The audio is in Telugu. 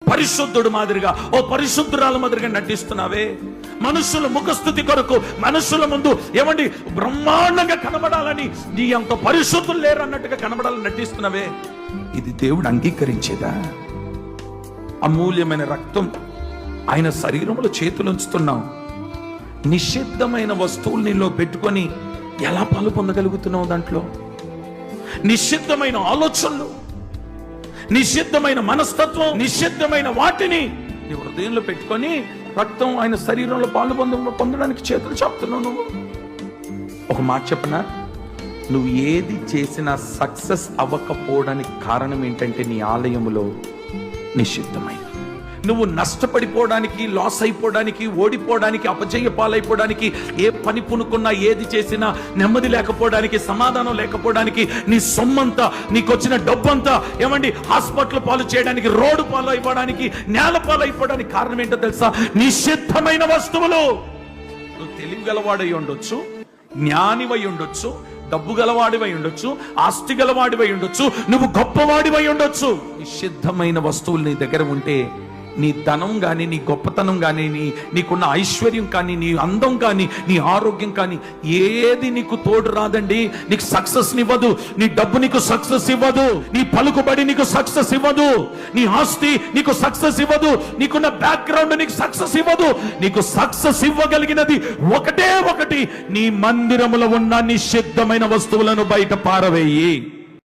పరిశుద్ధుడు మాదిరిగా, ఓ పరిశుద్ధురాల మాదిరిగా నటిస్తున్నావే. మనుషుల ముఖస్థుతి కొరకు మనుషుల ముందు ఏమండి బ్రహ్మాండంగా కనబడాలని, నీ అంత పరిశుద్ధులు లేరు అన్నట్టుగా కనబడాలని నటిస్తున్నావే. ఇది దేవుడు అంగీకరించేదా? అమూల్యమైన రక్తం ఆయన శరీరంలో చేతులుంచుతున్నావు. నిషిద్ధమైన వస్తువులు నీలో పెట్టుకొని ఎలా పాలు పొందగలుగుతున్నావు? దాంట్లో నిషిద్ధమైన ఆలోచనలు, నిషిద్ధమైన మనస్తత్వం, నిషిద్ధమైన వాటిని నీ హృదయంలో పెట్టుకొని రక్తం ఆయన శరీరంలో పాలు పొందడానికి చేతులు చాపుతున్నావు. నువ్వు ఒక మాట చెప్పనా, నువ్వు ఏది చేసినా సక్సెస్ అవ్వకపోవడానికి కారణం ఏంటంటే నీ ఆలయములో నిషిద్ధమైన, నువ్వు నష్టపడిపోవడానికి, లాస్ అయిపోవడానికి, ఓడిపోవడానికి, అపజయ పాలైపోవడానికి, ఏ పని పునుకున్నా, ఏది చేసినా నెమ్మది లేకపోవడానికి, సమాధానం లేకపోవడానికి, నీ సొమ్మంతా, నీకు వచ్చిన డబ్బంతా ఏమండి హాస్పిటల్ పాలు చేయడానికి, రోడ్డు పాలు అయిపోవడానికి, నేల పాలు అయిపోవడానికి కారణం ఏంటో తెలుసా? నిషిద్ధమైన వస్తువులు. నువ్వు తెలివి గలవాడై ఉండొచ్చు, జ్ఞానివై ఉండొచ్చు, డబ్బు గలవాడివై ఉండొచ్చు, ఆస్తి గలవాడివై ఉండొచ్చు, నువ్వు గొప్పవాడివై ఉండొచ్చు. నిషిద్ధమైన వస్తువులు నీ దగ్గర ఉంటే నీ ధనం కానీ, నీ గొప్పతనం కానీ, నీకున్న ఐశ్వర్యం కానీ, నీ అందం కానీ, నీ ఆరోగ్యం కానీ ఏది నీకు తోడు రాదండి. నీకు సక్సెస్ ఇవ్వదు. నీ డబ్బు నీకు సక్సెస్ ఇవ్వదు. నీ పలుకుబడి నీకు సక్సెస్ ఇవ్వదు. నీ ఆస్తి నీకు సక్సెస్ ఇవ్వదు. నీకున్న బ్యాక్గ్రౌండ్ నీకు సక్సెస్ ఇవ్వదు. నీకు సక్సెస్ ఇవ్వగలిగినది ఒకటే ఒకటి, నీ మందిరములో ఉన్న నిషిద్ధమైన వస్తువులను బయట పారవేయి.